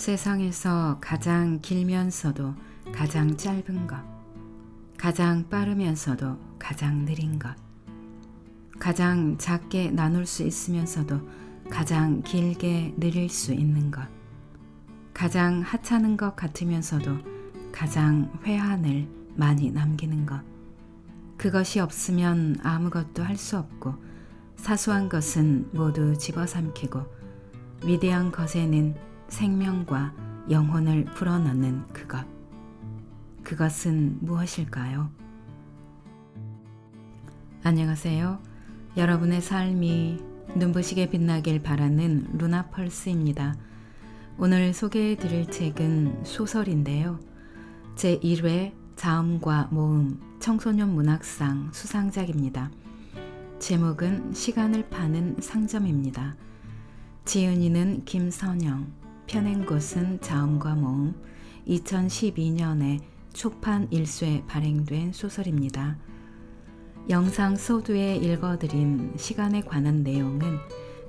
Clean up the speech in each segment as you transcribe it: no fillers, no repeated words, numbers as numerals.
세상에서 가장 길면서도 가장 짧은 것, 가장 빠르면서도 가장 느린 것, 가장 작게 나눌 수 있으면서도 가장 길게 느릴 수 있는 것, 가장 하찮은 것 같으면서도 가장 회한을 많이 남기는 것, 그것이 없으면 아무것도 할 수 없고 사소한 것은 모두 집어삼키고 위대한 것에는 생명과 영혼을 불어넣는 그것. 그것은 무엇일까요? 안녕하세요. 여러분의 삶이 눈부시게 빛나길 바라는 루나펄스입니다. 오늘 소개해 드릴 책은 소설인데요. 제1회 자음과 모음 청소년 문학상 수상작입니다. 제목은 시간을 파는 상점입니다. 지은이는 김선영, 펴낸 곳은 자음과 모음, 2012년에 초판 1쇄 발행된 소설입니다. 영상 소두에 읽어드린 시간에 관한 내용은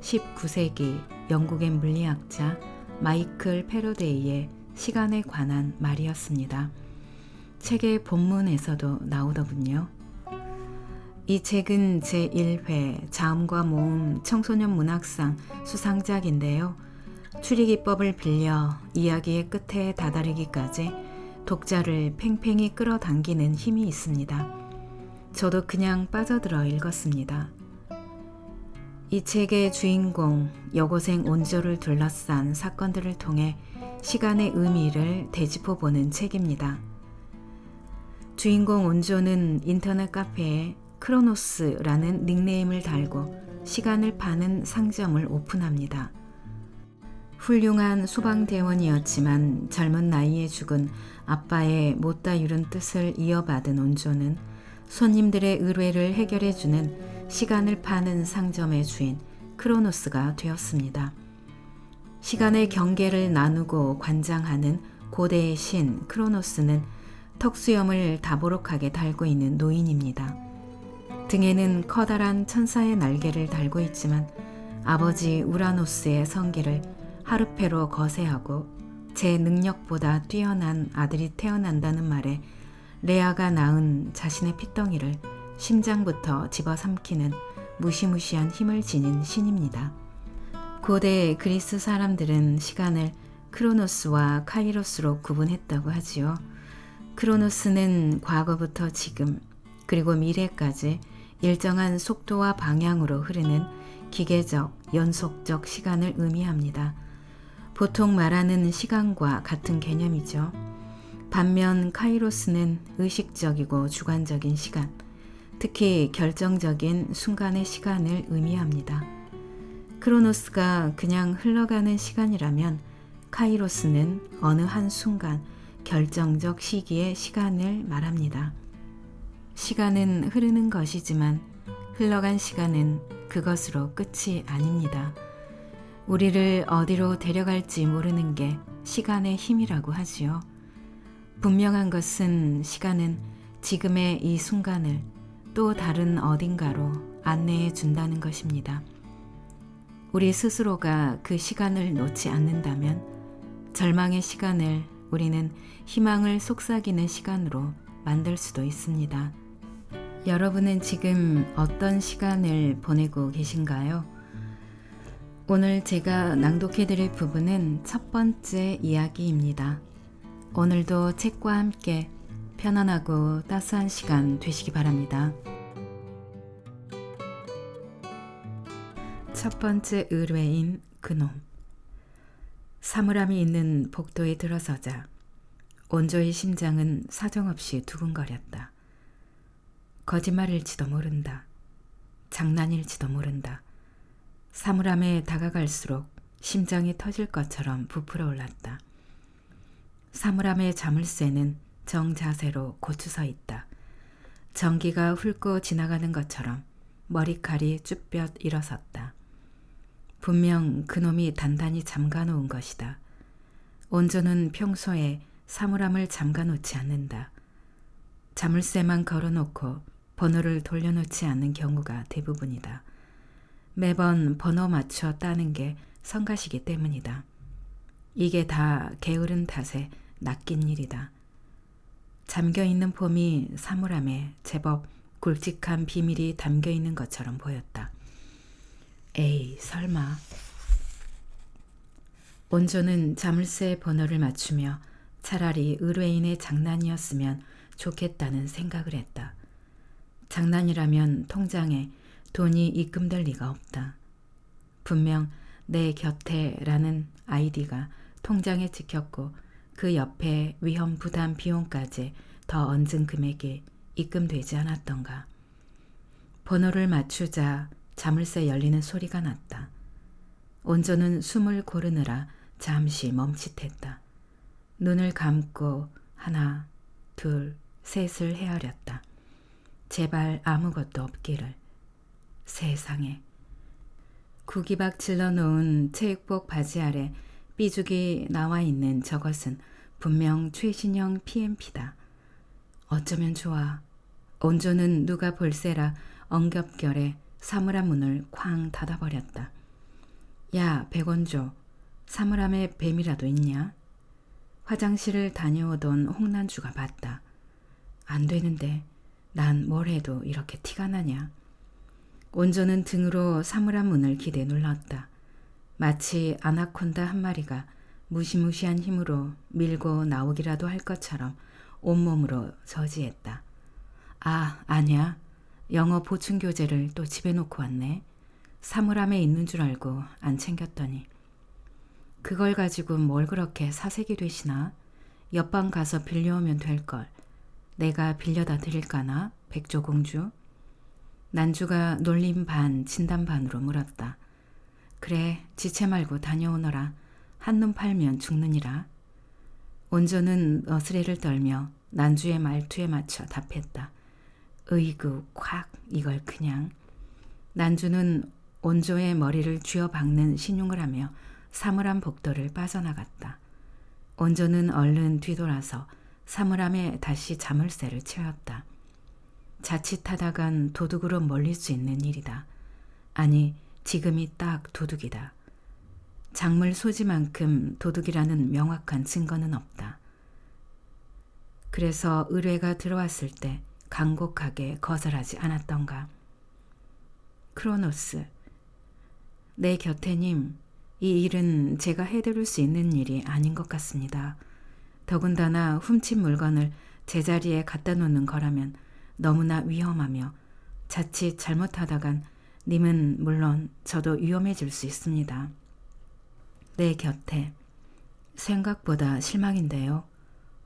19세기 영국의 물리학자 마이클 패러데이의 시간에 관한 말이었습니다. 책의 본문에서도 나오더군요. 이 책은 제1회 자음과 모음 청소년 문학상 수상작인데요. 추리기법을 빌려 이야기의 끝에 다다르기까지 독자를 팽팽히 끌어당기는 힘이 있습니다. 저도 그냥 빠져들어 읽었습니다. 이 책의 주인공 여고생 온조를 둘러싼 사건들을 통해 시간의 의미를 되짚어보는 책입니다. 주인공 온조는 인터넷 카페에 크로노스라는 닉네임을 달고 시간을 파는 상점을 오픈합니다. 훌륭한 소방대원이었지만 젊은 나이에 죽은 아빠의 못다 이룬 뜻을 이어받은 온조는 손님들의 의뢰를 해결해주는 시간을 파는 상점의 주인 크로노스가 되었습니다. 시간의 경계를 나누고 관장하는 고대의 신 크로노스는 턱수염을 다보록하게 달고 있는 노인입니다. 등에는 커다란 천사의 날개를 달고 있지만 아버지 우라노스의 성기를 하르페로 거세하고 제 능력보다 뛰어난 아들이 태어난다는 말에 레아가 낳은 자신의 핏덩이를 심장부터 집어삼키는 무시무시한 힘을 지닌 신입니다. 고대 그리스 사람들은 시간을 크로노스와 카이로스로 구분했다고 하지요. 크로노스는 과거부터 지금 그리고 미래까지 일정한 속도와 방향으로 흐르는 기계적, 연속적 시간을 의미합니다. 보통 말하는 시간과 같은 개념이죠. 반면 카이로스는 의식적이고 주관적인 시간, 특히 결정적인 순간의 시간을 의미합니다. 크로노스가 그냥 흘러가는 시간이라면 카이로스는 어느 한 순간, 결정적 시기의 시간을 말합니다. 시간은 흐르는 것이지만 흘러간 시간은 그것으로 끝이 아닙니다. 우리를 어디로 데려갈지 모르는 게 시간의 힘이라고 하지요. 분명한 것은 시간은 지금의 이 순간을 또 다른 어딘가로 안내해 준다는 것입니다. 우리 스스로가 그 시간을 놓지 않는다면 절망의 시간을 우리는 희망을 속삭이는 시간으로 만들 수도 있습니다. 여러분은 지금 어떤 시간을 보내고 계신가요? 오늘 제가 낭독해 드릴 부분은 첫 번째 이야기입니다. 오늘도 책과 함께 편안하고 따스한 시간 되시기 바랍니다. 첫 번째 의뢰인 그놈. 사물함이 있는 복도에 들어서자 온조의 심장은 사정없이 두근거렸다. 거짓말일지도 모른다. 장난일지도 모른다. 사물함에 다가갈수록 심장이 터질 것처럼 부풀어 올랐다. 사물함의 자물쇠는 정자세로 고추서 있다. 전기가 훑고 지나가는 것처럼 머리칼이 쭈뼛 일어섰다. 분명 그놈이 단단히 잠가놓은 것이다. 온조는 평소에 사물함을 잠가놓지 않는다. 자물쇠만 걸어놓고 번호를 돌려놓지 않는 경우가 대부분이다. 매번 번호 맞춰 따는 게 성가시기 때문이다. 이게 다 게으른 탓에 낚인 일이다. 잠겨있는 폼이 사물함에 제법 굵직한 비밀이 담겨있는 것처럼 보였다. 에이, 설마. 온조는 자물쇠 번호를 맞추며 차라리 의뢰인의 장난이었으면 좋겠다는 생각을 했다. 장난이라면 통장에 돈이 입금될 리가 없다. 분명 내 곁에라는 아이디가 통장에 찍혔고 그 옆에 위험 부담 비용까지 더 얹은 금액이 입금되지 않았던가. 번호를 맞추자 자물쇠 열리는 소리가 났다. 온조는 숨을 고르느라 잠시 멈칫했다. 눈을 감고 하나, 둘, 셋을 헤아렸다. 제발 아무것도 없기를. 세상에. 구기박 질러놓은 체육복 바지 아래 삐죽이 나와 있는 저것은 분명 최신형 PMP다. 어쩌면 좋아. 온조는 누가 볼세라 엉겹결에 사물함 문을 쾅 닫아버렸다. 야, 백원조. 사물함에 뱀이라도 있냐? 화장실을 다녀오던 홍난주가 봤다. 안 되는데 난 뭘 해도 이렇게 티가 나냐? 온조는 등으로 사물함 문을 기대 눌렀다. 마치 아나콘다 한 마리가 무시무시한 힘으로 밀고 나오기라도 할 것처럼 온몸으로 저지했다. 아, 아니야. 영어 보충 교재를 또 집에 놓고 왔네. 사물함에 있는 줄 알고 안 챙겼더니. 그걸 가지고 뭘 그렇게 사색이 되시나? 옆방 가서 빌려오면 될걸. 내가 빌려다 드릴까나, 백조공주? 난주가 놀림 반 진담 반으로 물었다. 그래, 지체 말고 다녀오너라. 한눈 팔면 죽느니라. 온조는 어스레를 떨며 난주의 말투에 맞춰 답했다. 으이구 콱 이걸 그냥. 난주는 온조의 머리를 쥐어박는 신용을 하며 사물함 복도를 빠져나갔다. 온조는 얼른 뒤돌아서 사물함에 다시 자물쇠를 채웠다. 자칫하다간 도둑으로 몰릴 수 있는 일이다. 아니, 지금이 딱 도둑이다. 작물 소지만큼 도둑이라는 명확한 증거는 없다. 그래서 의뢰가 들어왔을 때 간곡하게 거절하지 않았던가. 크로노스, 내 곁에님, 이 일은 제가 해드릴 수 있는 일이 아닌 것 같습니다. 더군다나 훔친 물건을 제자리에 갖다 놓는 거라면 너무나 위험하며 자칫 잘못하다간 님은 물론 저도 위험해질 수 있습니다. 내 곁에. 생각보다 실망인데요.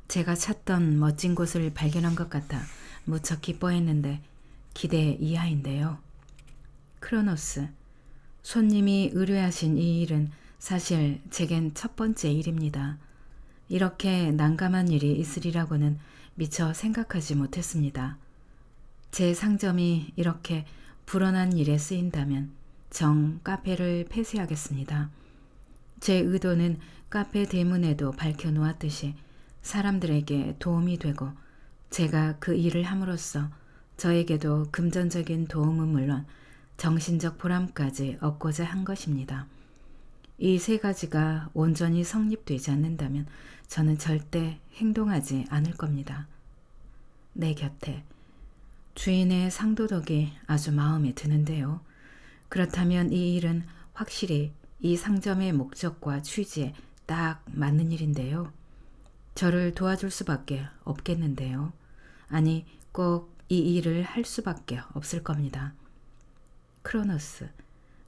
제가 찾던 멋진 곳을 발견한 것 같아 무척 기뻐했는데 기대 이하인데요. 크로노스, 손님이 의뢰하신 이 일은 사실 제겐 첫 번째 일입니다. 이렇게 난감한 일이 있으리라고는 미처 생각하지 못했습니다. 제 상점이 이렇게 불어난 일에 쓰인다면 정 카페를 폐쇄하겠습니다. 제 의도는 카페 대문에도 밝혀놓았듯이 사람들에게 도움이 되고 제가 그 일을 함으로써 저에게도 금전적인 도움은 물론 정신적 보람까지 얻고자 한 것입니다. 이 세 가지가 온전히 성립되지 않는다면 저는 절대 행동하지 않을 겁니다. 내 곁에. 주인의 상도덕이 아주 마음에 드는데요. 그렇다면 이 일은 확실히 이 상점의 목적과 취지에 딱 맞는 일인데요. 저를 도와줄 수밖에 없겠는데요. 아니, 꼭 이 일을 할 수밖에 없을 겁니다. 크로노스,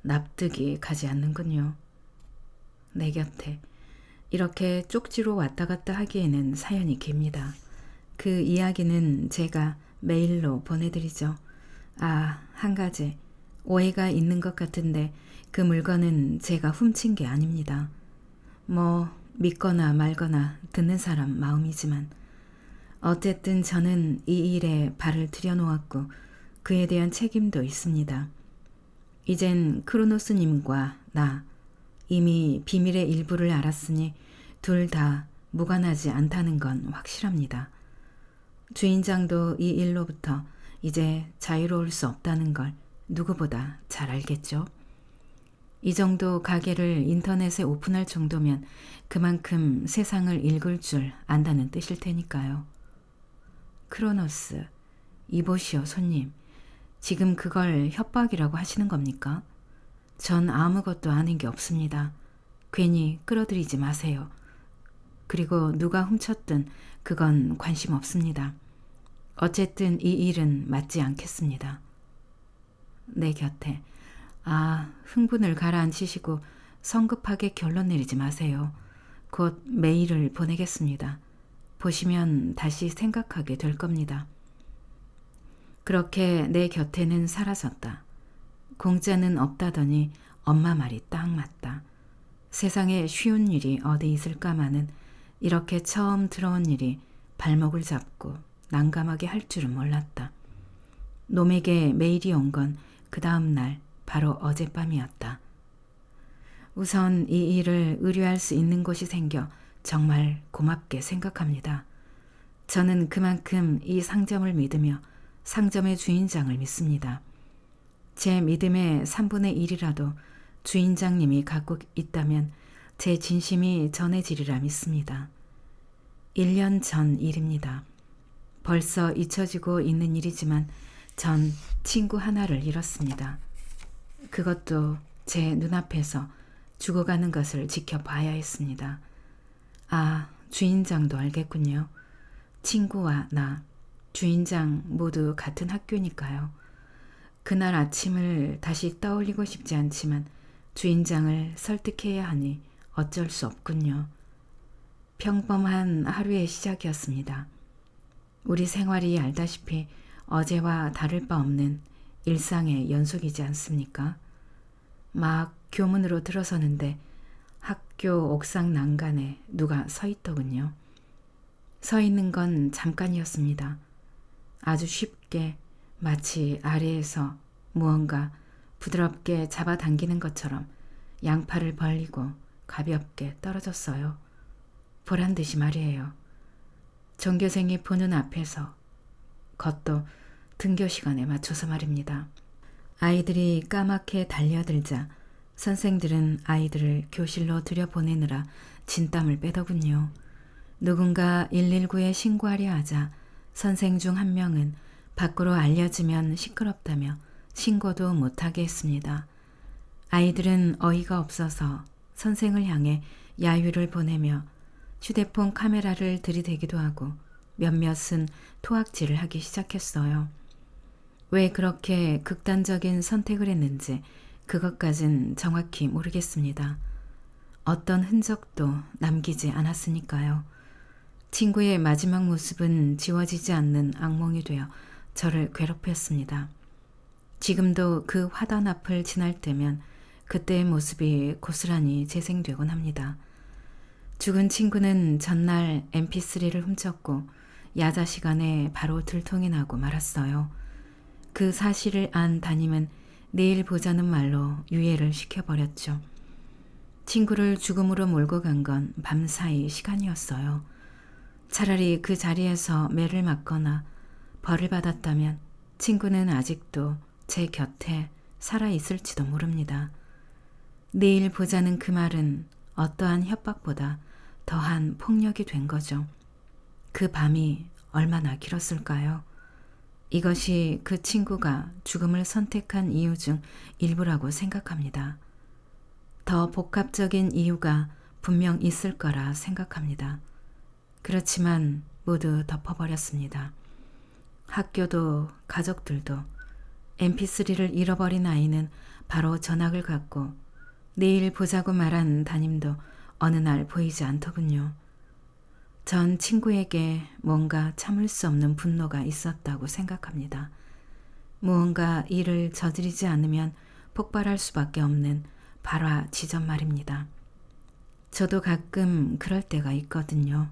납득이 가지 않는군요. 내 곁에. 이렇게 쪽지로 왔다 갔다 하기에는 사연이 깁니다. 그 이야기는 제가 메일로 보내드리죠. 아, 한 가지. 오해가 있는 것 같은데 그 물건은 제가 훔친 게 아닙니다. 뭐 믿거나 말거나 듣는 사람 마음이지만 어쨌든 저는 이 일에 발을 들여놓았고 그에 대한 책임도 있습니다. 이젠 크로노스님과 나 이미 비밀의 일부를 알았으니 둘 다 무관하지 않다는 건 확실합니다. 주인장도 이 일로부터 이제 자유로울 수 없다는 걸 누구보다 잘 알겠죠. 이 정도 가게를 인터넷에 오픈할 정도면 그만큼 세상을 읽을 줄 안다는 뜻일 테니까요. 크로노스, 이보시오 손님. 지금 그걸 협박이라고 하시는 겁니까? 전 아무것도 아는 게 없습니다. 괜히 끌어들이지 마세요. 그리고 누가 훔쳤든 그건 관심 없습니다. 어쨌든 이 일은 맞지 않겠습니다. 내 곁에 흥분을 가라앉히시고 성급하게 결론 내리지 마세요. 곧 메일을 보내겠습니다. 보시면 다시 생각하게 될 겁니다. 그렇게 내 곁에는 사라졌다. 공짜는 없다더니 엄마 말이 딱 맞다. 세상에 쉬운 일이 어디 있을까마는 이렇게 처음 들어온 일이 발목을 잡고 난감하게 할 줄은 몰랐다. 놈에게 메일이 온 건 그 다음 날 바로 어젯밤이었다. 우선 이 일을 의뢰할 수 있는 곳이 생겨 정말 고맙게 생각합니다. 저는 그만큼 이 상점을 믿으며 상점의 주인장을 믿습니다. 제 믿음의 3분의 1이라도 주인장님이 갖고 있다면 제 진심이 전해지리라 믿습니다. 1년 전 일입니다. 벌써 잊혀지고 있는 일이지만 전 친구 하나를 잃었습니다. 그것도 제 눈앞에서 죽어가는 것을 지켜봐야 했습니다. 주인장도 알겠군요. 친구와 나, 주인장 모두 같은 학교니까요. 그날 아침을 다시 떠올리고 싶지 않지만 주인장을 설득해야 하니 어쩔 수 없군요. 평범한 하루의 시작이었습니다. 우리 생활이 알다시피 어제와 다를 바 없는 일상의 연속이지 않습니까? 막 교문으로 들어서는데 학교 옥상 난간에 누가 서 있더군요. 서 있는 건 잠깐이었습니다. 아주 쉽게 마치 아래에서 무언가 부드럽게 잡아당기는 것처럼 양팔을 벌리고 가볍게 떨어졌어요. 보란 듯이 말이에요. 전교생이 보는 앞에서 그것도 등교 시간에 맞춰서 말입니다. 아이들이 까맣게 달려들자 선생들은 아이들을 교실로 들여보내느라 진땀을 빼더군요. 누군가 119에 신고하려 하자 선생 중 한 명은 밖으로 알려지면 시끄럽다며 신고도 못하게 했습니다. 아이들은 어이가 없어서 선생을 향해 야유를 보내며 휴대폰 카메라를 들이대기도 하고 몇몇은 토악질을 하기 시작했어요. 왜 그렇게 극단적인 선택을 했는지 그것까진 정확히 모르겠습니다. 어떤 흔적도 남기지 않았으니까요. 친구의 마지막 모습은 지워지지 않는 악몽이 되어 저를 괴롭혔습니다. 지금도 그 화단 앞을 지날 때면 그때의 모습이 고스란히 재생되곤 합니다. 죽은 친구는 전날 mp3를 훔쳤고 야자 시간에 바로 들통이 나고 말았어요. 그 사실을 안 담임은 내일 보자는 말로 유예를 시켜버렸죠. 친구를 죽음으로 몰고 간 건 밤사이 시간이었어요. 차라리 그 자리에서 매를 맞거나 벌을 받았다면 친구는 아직도 제 곁에 살아있을지도 모릅니다. 내일 보자는 그 말은 어떠한 협박보다 더한 폭력이 된 거죠. 그 밤이 얼마나 길었을까요? 이것이 그 친구가 죽음을 선택한 이유 중 일부라고 생각합니다. 더 복합적인 이유가 분명 있을 거라 생각합니다. 그렇지만 모두 덮어버렸습니다. 학교도 가족들도 mp3를 잃어버린 아이는 바로 전학을 갔고 내일 보자고 말한 담임도 어느 날 보이지 않더군요. 전 친구에게 뭔가 참을 수 없는 분노가 있었다고 생각합니다. 무언가 일을 저지르지 않으면 폭발할 수밖에 없는 발화 지점 말입니다. 저도 가끔 그럴 때가 있거든요.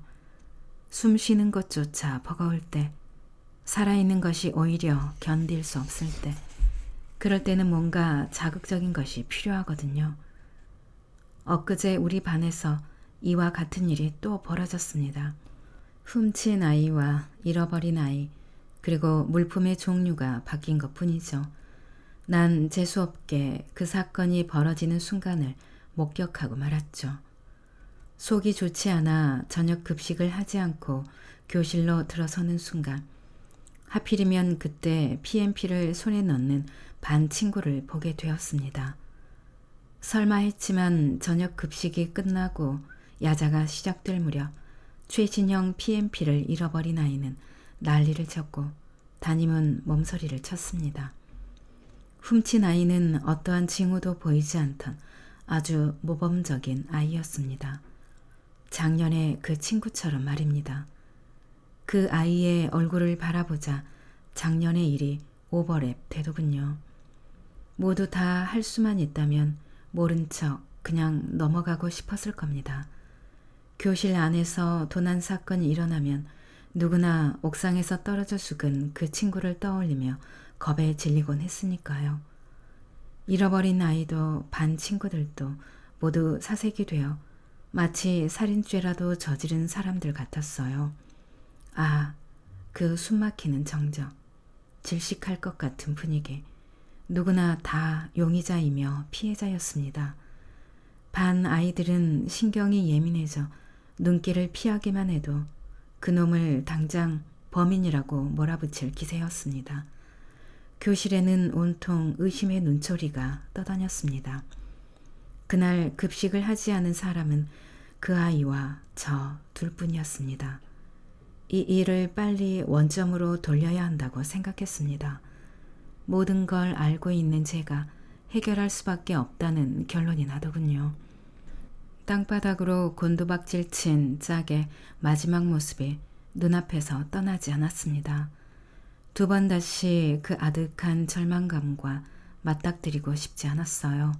숨 쉬는 것조차 버거울 때, 살아있는 것이 오히려 견딜 수 없을 때, 그럴 때는 뭔가 자극적인 것이 필요하거든요. 엊그제 우리 반에서 이와 같은 일이 또 벌어졌습니다. 훔친 아이와 잃어버린 아이, 그리고 물품의 종류가 바뀐 것 뿐이죠. 난 재수없게 그 사건이 벌어지는 순간을 목격하고 말았죠. 속이 좋지 않아 저녁 급식을 하지 않고 교실로 들어서는 순간 하필이면 그때 PMP를 손에 넣는 반 친구를 보게 되었습니다. 설마 했지만 저녁 급식이 끝나고 야자가 시작될 무렵 최신형 PMP를 잃어버린 아이는 난리를 쳤고 담임은 몸서리를 쳤습니다. 훔친 아이는 어떠한 징후도 보이지 않던 아주 모범적인 아이였습니다. 작년에 그 친구처럼 말입니다. 그 아이의 얼굴을 바라보자 작년의 일이 오버랩 되더군요. 모두 다 할 수만 있다면 모른 척 그냥 넘어가고 싶었을 겁니다. 교실 안에서 도난 사건이 일어나면 누구나 옥상에서 떨어져 죽은 그 친구를 떠올리며 겁에 질리곤 했으니까요. 잃어버린 아이도 반 친구들도 모두 사색이 되어 마치 살인죄라도 저지른 사람들 같았어요. 아, 그 숨막히는 정적, 질식할 것 같은 분위기, 누구나 다 용의자이며 피해자였습니다. 반 아이들은 신경이 예민해져 눈길을 피하기만 해도 그놈을 당장 범인이라고 몰아붙일 기세였습니다. 교실에는 온통 의심의 눈초리가 떠다녔습니다. 그날 급식을 하지 않은 사람은 그 아이와 저 둘뿐이었습니다. 이 일을 빨리 원점으로 돌려야 한다고 생각했습니다. 모든 걸 알고 있는 제가 해결할 수밖에 없다는 결론이 나더군요. 땅바닥으로 곤두박질 친 짝의 마지막 모습이 눈앞에서 떠나지 않았습니다. 두 번 다시 그 아득한 절망감과 맞닥뜨리고 싶지 않았어요.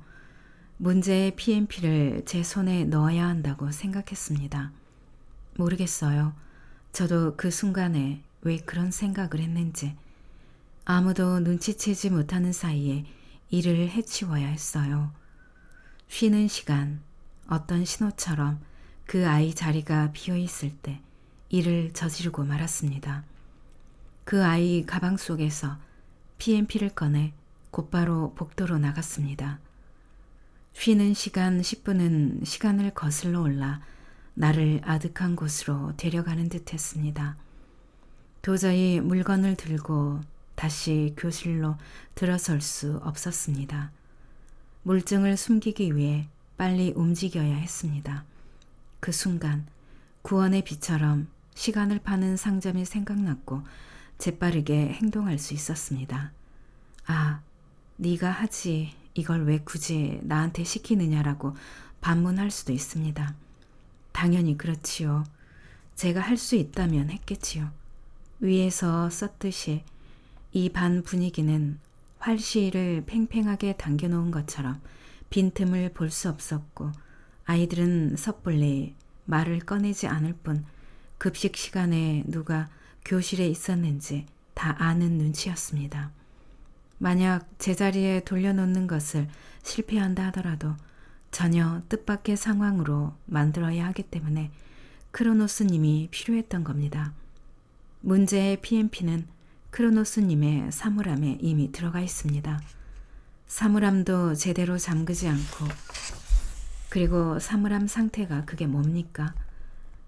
문제의 PMP를 제 손에 넣어야 한다고 생각했습니다. 모르겠어요. 저도 그 순간에 왜 그런 생각을 했는지. 아무도 눈치채지 못하는 사이에 일을 해치워야 했어요. 쉬는 시간, 어떤 신호처럼 그 아이 자리가 비어있을 때 일을 저지르고 말았습니다. 그 아이 가방 속에서 PMP를 꺼내 곧바로 복도로 나갔습니다. 쉬는 시간 10분은 시간을 거슬러 올라 나를 아득한 곳으로 데려가는 듯 했습니다. 도저히 물건을 들고 다시 교실로 들어설 수 없었습니다. 물증을 숨기기 위해 빨리 움직여야 했습니다. 그 순간 구원의 빛처럼 시간을 파는 상점이 생각났고 재빠르게 행동할 수 있었습니다. 아, 네가 하지 이걸 왜 굳이 나한테 시키느냐라고 반문할 수도 있습니다. 당연히 그렇지요. 제가 할 수 있다면 했겠지요. 위에서 썼듯이 이 반 분위기는 활시위를 팽팽하게 당겨놓은 것처럼 빈틈을 볼 수 없었고 아이들은 섣불리 말을 꺼내지 않을 뿐 급식 시간에 누가 교실에 있었는지 다 아는 눈치였습니다. 만약 제자리에 돌려놓는 것을 실패한다 하더라도 전혀 뜻밖의 상황으로 만들어야 하기 때문에 크로노스님이 필요했던 겁니다. 문제의 PMP는 크로노스님의 사물함에 이미 들어가 있습니다. 사물함도 제대로 잠그지 않고, 그리고 사물함 상태가 그게 뭡니까?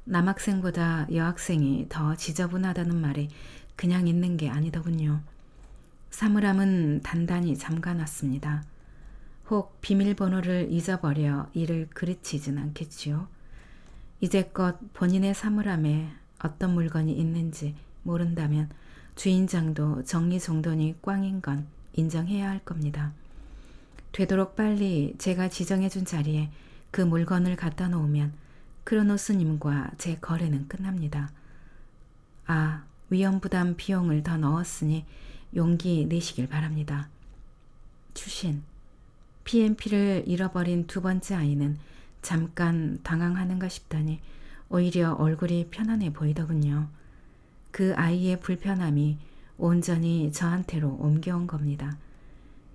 남학생보다 여학생이 더 지저분하다는 말이 그냥 있는 게 아니더군요. 사물함은 단단히 잠가놨습니다. 혹 비밀번호를 잊어버려 이를 그르치진 않겠지요. 이제껏 본인의 사물함에 어떤 물건이 있는지 모른다면 주인장도 정리정돈이 꽝인 건 인정해야 할 겁니다. 되도록 빨리 제가 지정해준 자리에 그 물건을 갖다 놓으면 크로노스님과 제 거래는 끝납니다. 아, 위험부담 비용을 더 넣었으니 용기 내시길 바랍니다. 추신, PMP를 잃어버린 두 번째 아이는 잠깐 당황하는가 싶더니 오히려 얼굴이 편안해 보이더군요. 그 아이의 불편함이 온전히 저한테로 옮겨온 겁니다.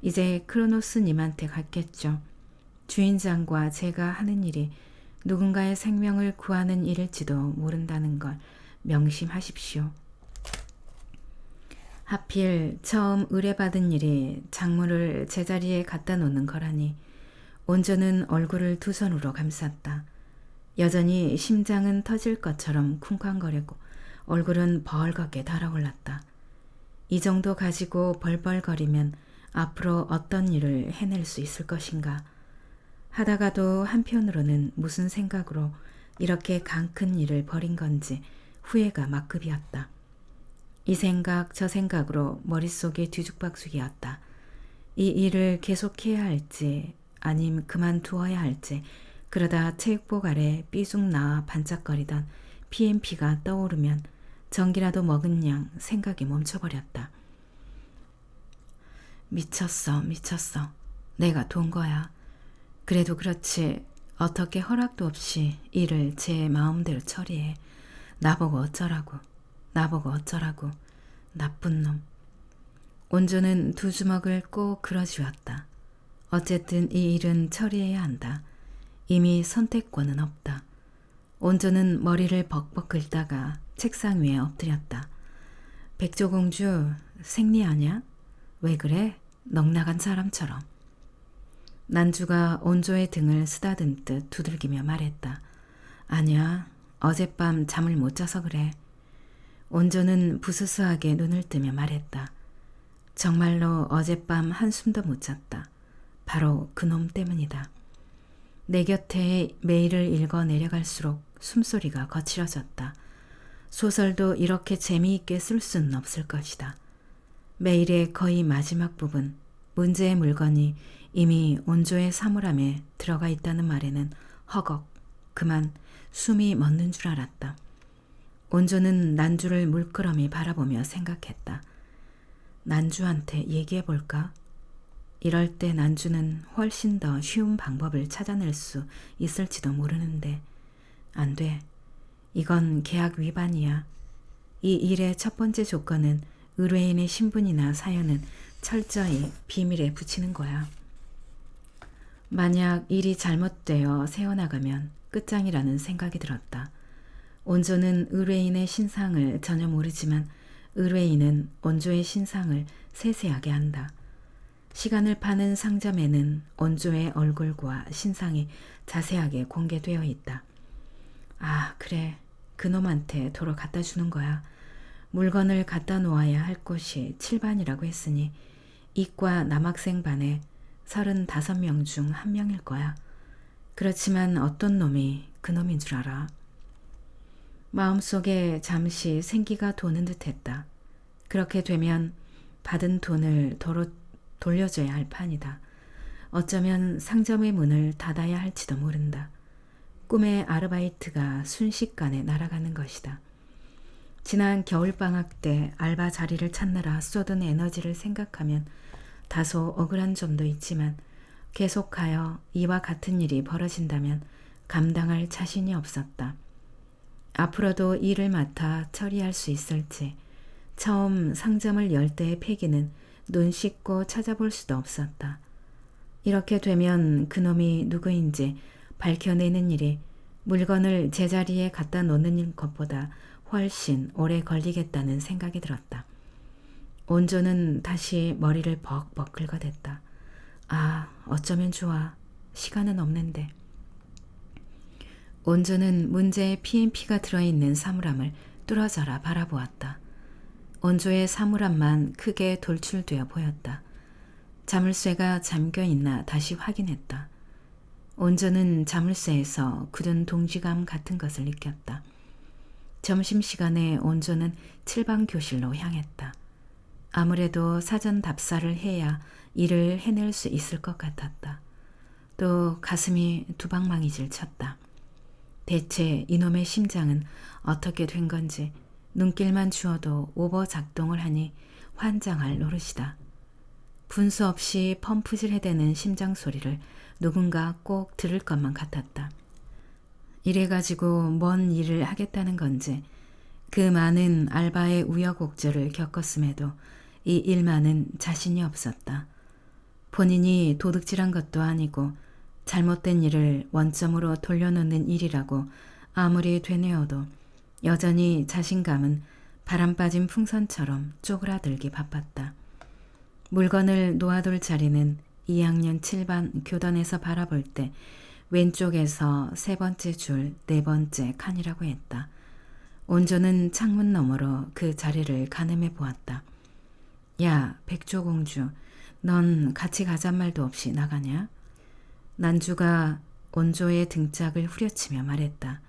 이제 크로노스님한테 갔겠죠. 주인장과 제가 하는 일이 누군가의 생명을 구하는 일일지도 모른다는 걸 명심하십시오. 하필 처음 의뢰받은 일이 작물을 제자리에 갖다 놓는 거라니 온조는 얼굴을 두 손으로 감쌌다. 여전히 심장은 터질 것처럼 쿵쾅거리고 얼굴은 벌겋게 달아올랐다. 이 정도 가지고 벌벌거리면 앞으로 어떤 일을 해낼 수 있을 것인가. 하다가도 한편으로는 무슨 생각으로 이렇게 강큰 일을 벌인 건지 후회가 막급이었다. 이 생각 저 생각으로 머릿속이 뒤죽박죽이었다. 이 일을 계속해야 할지 아님 그만두어야 할지 그러다 체육복 아래 삐죽 나와 반짝거리던 PMP가 떠오르면 전기라도 먹은 양 생각이 멈춰버렸다. 미쳤어. 내가 돈 거야. 그래도 그렇지 어떻게 허락도 없이 일을 제 마음대로 처리해. 나보고 어쩌라고. 나쁜 놈. 온조는 두 주먹을 꼭 그어쥐었다. 어쨌든 이 일은 처리해야 한다. 이미 선택권은 없다. 온조는 머리를 벅벅 긁다가 책상 위에 엎드렸다. 백조공주 생리하냐? 왜 그래? 넉나간 사람처럼. 난주가 온조의 등을 쓰다듬듯 두들기며 말했다. 아니야. 어젯밤 잠을 못 자서 그래. 온조는 부스스하게 눈을 뜨며 말했다. 정말로 어젯밤 한숨도 못 잤다. 바로 그놈 때문이다. 내 곁에 메일을 읽어 내려갈수록 숨소리가 거칠어졌다. 소설도 이렇게 재미있게 쓸 수는 없을 것이다. 메일의 거의 마지막 부분, 문제의 물건이 이미 온조의 사물함에 들어가 있다는 말에는 허걱, 그만 숨이 멎는 줄 알았다. 온조는 난주를 물끄러미 바라보며 생각했다. 난주한테 얘기해볼까? 이럴 때 난주는 훨씬 더 쉬운 방법을 찾아낼 수 있을지도 모르는데 안 돼. 이건 계약 위반이야. 이 일의 첫 번째 조건은 의뢰인의 신분이나 사연은 철저히 비밀에 붙이는 거야. 만약 일이 잘못되어 새어나가면 끝장이라는 생각이 들었다. 온조는 의뢰인의 신상을 전혀 모르지만 의뢰인은 온조의 신상을 세세하게 한다. 시간을 파는 상점에는 온조의 얼굴과 신상이 자세하게 공개되어 있다. 아, 그래. 그놈한테 도로 갖다 주는 거야. 물건을 갖다 놓아야 할 곳이 7반이라고 했으니 이과 남학생 반에 35명 중 1명일 거야. 그렇지만 어떤 놈이 그놈인 줄 알아. 마음속에 잠시 생기가 도는 듯했다. 그렇게 되면 받은 돈을 도로 돌려줘야 할 판이다. 어쩌면 상점의 문을 닫아야 할지도 모른다. 꿈의 아르바이트가 순식간에 날아가는 것이다. 지난 겨울방학 때 알바 자리를 찾느라 쏟은 에너지를 생각하면 다소 억울한 점도 있지만 계속하여 이와 같은 일이 벌어진다면 감당할 자신이 없었다. 앞으로도 일을 맡아 처리할 수 있을지 처음 상점을 열 때의 패기는 눈 씻고 찾아볼 수도 없었다. 이렇게 되면 그놈이 누구인지 밝혀내는 일이 물건을 제자리에 갖다 놓는 것보다 훨씬 오래 걸리겠다는 생각이 들었다. 온조는 다시 머리를 벅벅 긁어댔다. 아, 어쩌면 좋아. 시간은 없는데. 온조는 문제의 PMP가 들어있는 사물함을 뚫어져라 바라보았다. 온조의 사물함만 크게 돌출되어 보였다. 자물쇠가 잠겨있나 다시 확인했다. 온조는 자물쇠에서 굳은 동지감 같은 것을 느꼈다. 점심시간에 온조는 7방 교실로 향했다. 아무래도 사전 답사를 해야 일을 해낼 수 있을 것 같았다. 또 가슴이 두방망이질 쳤다. 대체 이놈의 심장은 어떻게 된 건지 눈길만 주어도 오버 작동을 하니 환장할 노릇이다. 분수 없이 펌프질 해대는 심장 소리를 누군가 꼭 들을 것만 같았다. 이래가지고 뭔 일을 하겠다는 건지 그 많은 알바의 우여곡절을 겪었음에도 이 일만은 자신이 없었다. 본인이 도둑질한 것도 아니고 잘못된 일을 원점으로 돌려놓는 일이라고 아무리 되뇌어도 여전히 자신감은 바람 빠진 풍선처럼 쪼그라들기 바빴다. 물건을 놓아둘 자리는 2학년 7반 교단에서 바라볼 때 왼쪽에서 세 번째 줄 네 번째 칸이라고 했다. 온조는 창문 너머로 그 자리를 가늠해 보았다. 야, 백조공주, 넌 같이 가잔 말도 없이 나가냐? 난주가 온조의 등짝을 후려치며 말했다.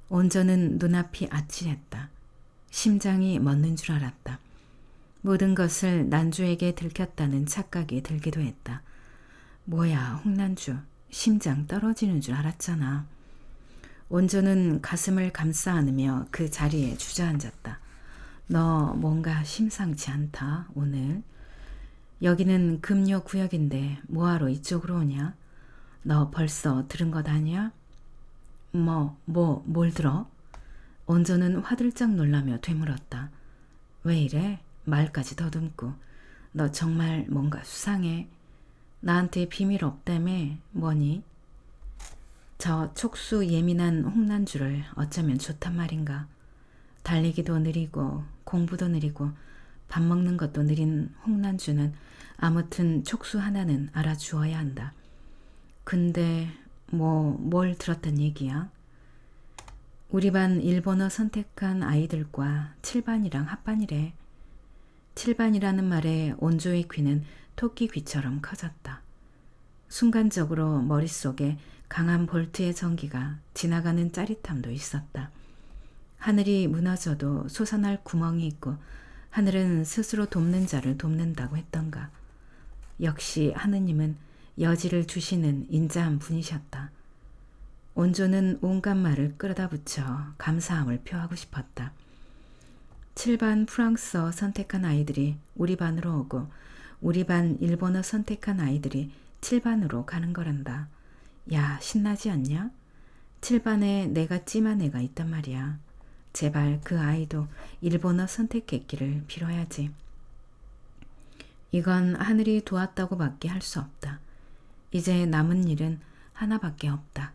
온조는 눈앞이 아찔했다. 심장이 멎는 줄 알았다. 모든 것을 난주에게 들켰다는 착각이 들기도 했다. 뭐야, 홍난주, 심장 떨어지는 줄 알았잖아. 온조는 가슴을 감싸 안으며 그 자리에 주저앉았다. 너 뭔가 심상치 않다, 오늘. 여기는 금요 구역인데 뭐하러 이쪽으로 오냐? 너 벌써 들은 것 아니야? 뭘 들어? 온조는 화들짝 놀라며 되물었다. 왜 이래? 말까지 더듬고. 너 정말 뭔가 수상해. 나한테 비밀 없다며 뭐니? 저 촉수 예민한 홍난주를 어쩌면 좋단 말인가. 달리기도 느리고 공부도 느리고 밥 먹는 것도 느린 홍난주는 아무튼 촉수 하나는 알아주어야 한다. 근데 뭘 들었단 얘기야? 우리 반 일본어 선택한 아이들과 7반이랑 합반이래. 7반이라는 말에 온조의 귀는 토끼 귀처럼 커졌다. 순간적으로 머릿속에 강한 볼트의 전기가 지나가는 짜릿함도 있었다. 하늘이 무너져도 솟아날 구멍이 있고 하늘은 스스로 돕는 자를 돕는다고 했던가. 역시 하느님은 여지를 주시는 인자한 분이셨다. 온조는 온갖 말을 끌어다 붙여 감사함을 표하고 싶었다. 7반 프랑스어 선택한 아이들이 우리 반으로 오고 우리 반 일본어 선택한 아이들이 7반으로 가는 거란다. 야, 신나지 않냐? 7반에 내가 찜한 애가 있단 말이야. 제발 그 아이도 일본어 선택했기를 빌어야지. 이건 하늘이 도왔다고 밖에 할 수 없다. 이제 남은 일은 하나밖에 없다.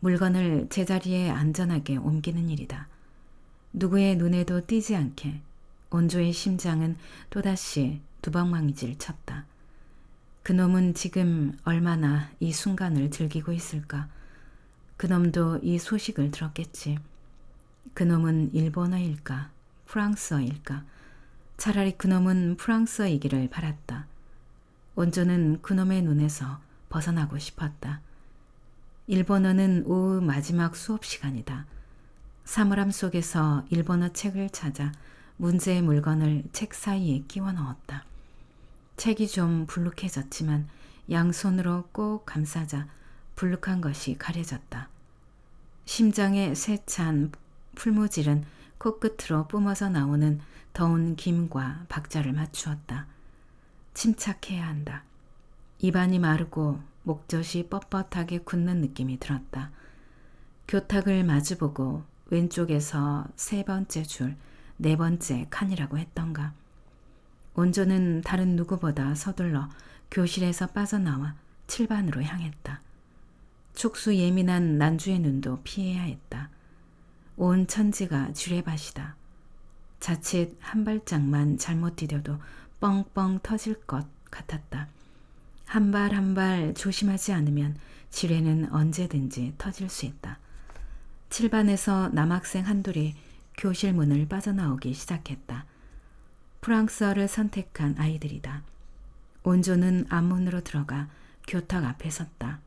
물건을 제자리에 안전하게 옮기는 일이다. 누구의 눈에도 띄지 않게 온조의 심장은 또다시 두방망이질 쳤다. 그놈은 지금 얼마나 이 순간을 즐기고 있을까. 그놈도 이 소식을 들었겠지. 그놈은 일본어일까 프랑스어일까. 차라리 그놈은 프랑스어이기를 바랐다. 온조는 그놈의 눈에서 벗어나고 싶었다. 일본어는 오후 마지막 수업 시간이다. 사물함 속에서 일본어 책을 찾아 문제의 물건을 책 사이에 끼워 넣었다. 책이 좀 불룩해졌지만 양손으로 꼭 감싸자 불룩한 것이 가려졌다. 심장에 세찬 풀무질은 코끝으로 뿜어져 나오는 더운 김과 박자를 맞추었다. 침착해야 한다. 입안이 마르고 목젖이 뻣뻣하게 굳는 느낌이 들었다. 교탁을 마주보고 왼쪽에서 세 번째 줄, 네 번째 칸이라고 했던가. 온조는 다른 누구보다 서둘러 교실에서 빠져나와 7반으로 향했다. 촉수 예민한 난주의 눈도 피해야 했다. 온 천지가 지뢰밭이다. 자칫 한 발짝만 잘못 디뎌도 뻥뻥 터질 것 같았다. 한 발 한 발 조심하지 않으면 지뢰는 언제든지 터질 수 있다. 7반에서 남학생 한둘이 교실 문을 빠져나오기 시작했다. 프랑스어를 선택한 아이들이다. 온조는 앞문으로 들어가 교탁 앞에 섰다.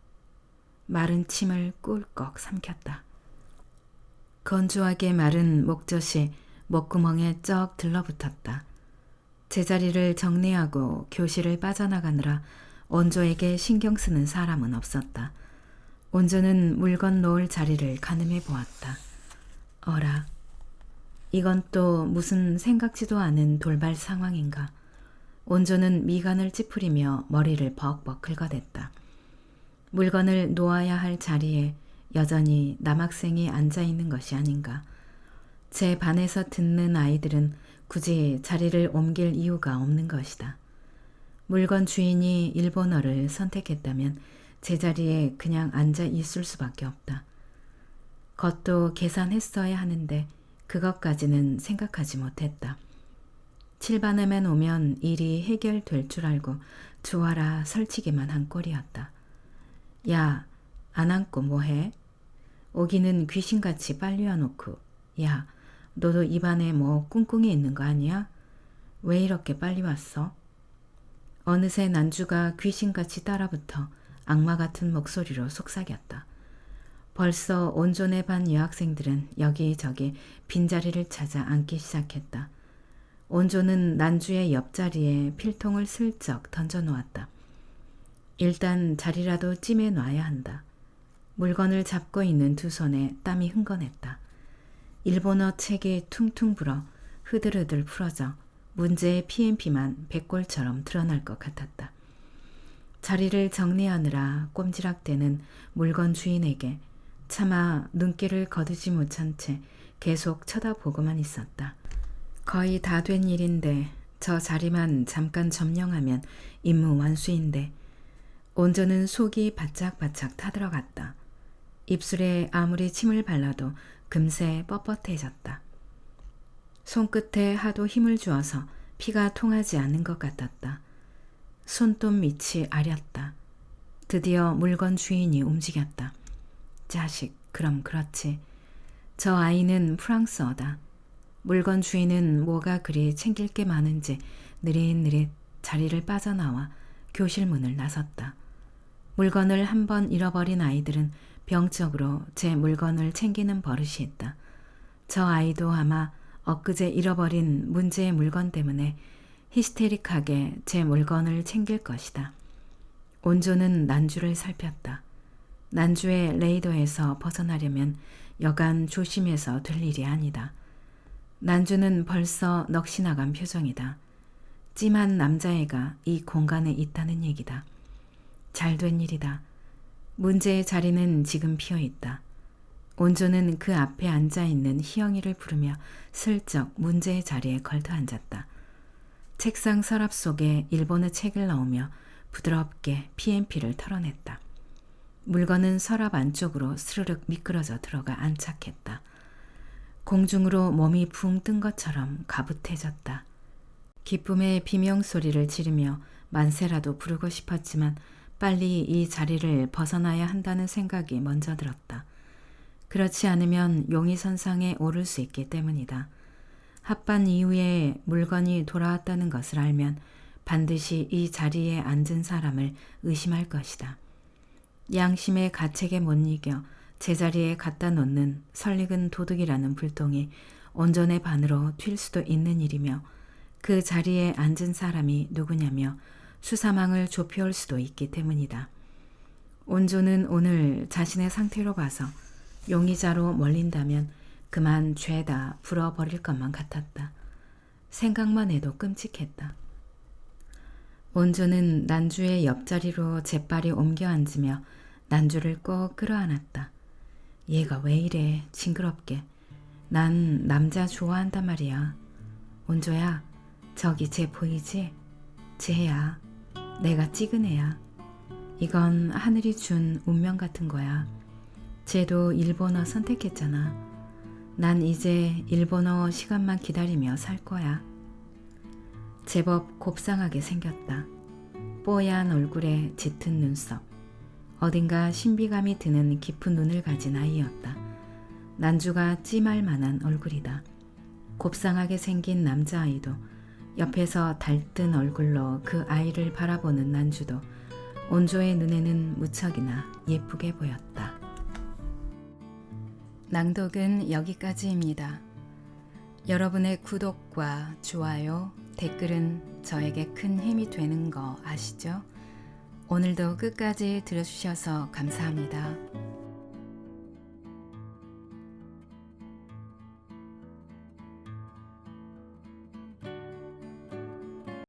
마른 침을 꿀꺽 삼켰다. 건조하게 마른 목젖이 목구멍에 쩍 들러붙었다. 제자리를 정리하고 교실을 빠져나가느라 온조에게 신경 쓰는 사람은 없었다. 온조는 물건 놓을 자리를 가늠해 보았다. 어라, 이건 또 무슨 생각지도 않은 돌발 상황인가. 온조는 미간을 찌푸리며 머리를 벅벅 긁어댔다. 물건을 놓아야 할 자리에 여전히 남학생이 앉아있는 것이 아닌가. 제 반에서 듣는 아이들은 굳이 자리를 옮길 이유가 없는 것이다. 물건 주인이 일본어를 선택했다면 제자리에 그냥 앉아 있을 수밖에 없다. 그것도 계산했어야 하는데 그것까지는 생각하지 못했다. 칠반에만 오면 일이 해결될 줄 알고 좋아라 설치기만 한 꼴이었다. 야, 안 앉고 뭐해? 오기는 귀신같이 빨리 와놓고. 야, 너도 입안에 뭐 꿍꿍이 있는 거 아니야? 왜 이렇게 빨리 왔어? 어느새 난주가 귀신같이 따라붙어 악마 같은 목소리로 속삭였다. 벌써 온존의 반 여학생들은 여기저기 빈자리를 찾아 앉기 시작했다. 온존은 난주의 옆자리에 필통을 슬쩍 던져놓았다. 일단 자리라도 찜해 놔야 한다. 물건을 잡고 있는 두 손에 땀이 흥건했다. 일본어 책이 퉁퉁 불어 흐들흐들 풀어져 문제의 PMP만 백골처럼 드러날 것 같았다. 자리를 정리하느라 꼼지락대는 물건 주인에게 차마 눈길을 거두지 못한 채 계속 쳐다보고만 있었다. 거의 다 된 일인데 저 자리만 잠깐 점령하면 임무 완수인데 온전은 속이 바짝바짝 타들어갔다. 입술에 아무리 침을 발라도 금세 뻣뻣해졌다. 손끝에 하도 힘을 주어서 피가 통하지 않는 것 같았다. 손톱 밑이 아렸다. 드디어 물건 주인이 움직였다. 자식, 그럼 그렇지. 저 아이는 프랑스어다. 물건 주인은 뭐가 그리 챙길 게 많은지 느릿느릿 자리를 빠져나와 교실 문을 나섰다. 물건을 한 번 잃어버린 아이들은 병적으로 제 물건을 챙기는 버릇이 있다. 저 아이도 아마 엊그제 잃어버린 문제의 물건 때문에 히스테릭하게 제 물건을 챙길 것이다. 온조는 난주를 살폈다. 난주의 레이더에서 벗어나려면 여간 조심해서 될 일이 아니다. 난주는 벌써 넋이 나간 표정이다. 찜한 남자애가 이 공간에 있다는 얘기다. 잘된 일이다. 문제의 자리는 지금 비어있다. 온조는 그 앞에 앉아있는 희영이를 부르며 슬쩍 문제의 자리에 걸터 앉았다. 책상 서랍 속에 일본어 책을 넣으며 부드럽게 PMP를 털어냈다. 물건은 서랍 안쪽으로 스르륵 미끄러져 들어가 안착했다. 공중으로 몸이 붕 뜬 것처럼 가붓해졌다. 기쁨의 비명소리를 지르며 만세라도 부르고 싶었지만 빨리 이 자리를 벗어나야 한다는 생각이 먼저 들었다. 그렇지 않으면 용의선상에 오를 수 있기 때문이다. 합반 이후에 물건이 돌아왔다는 것을 알면 반드시 이 자리에 앉은 사람을 의심할 것이다. 양심의 가책에 못 이겨 제자리에 갖다 놓는 설익은 도둑이라는 불똥이 온전의 반으로 튈 수도 있는 일이며 그 자리에 앉은 사람이 누구냐며 수사망을 좁혀올 수도 있기 때문이다. 온조는 오늘 자신의 상태로 봐서 용의자로 몰린다면 그만 죄다 불어버릴 것만 같았다. 생각만 해도 끔찍했다. 온조는 난주의 옆자리로 재빨리 옮겨 앉으며 난주를 꼭 끌어안았다. 얘가 왜 이래 징그럽게. 난 남자 좋아한단 말이야. 온조야, 저기 쟤 보이지? 쟤야. 내가 찍은 애야. 이건 하늘이 준 운명 같은 거야. 쟤도 일본어 선택했잖아. 난 이제 일본어 시간만 기다리며 살 거야. 제법 곱상하게 생겼다. 뽀얀 얼굴에 짙은 눈썹. 어딘가 신비감이 드는 깊은 눈을 가진 아이였다. 난주가 찜할 만한 얼굴이다. 곱상하게 생긴 남자아이도 옆에서 달뜬 얼굴로 그 아이를 바라보는 난주도 온조의 눈에는 무척이나 예쁘게 보였다. 낭독은 여기까지입니다. 여러분의 구독과 좋아요, 댓글은 저에게 큰 힘이 되는 거 아시죠? 오늘도 끝까지 들어주셔서 감사합니다.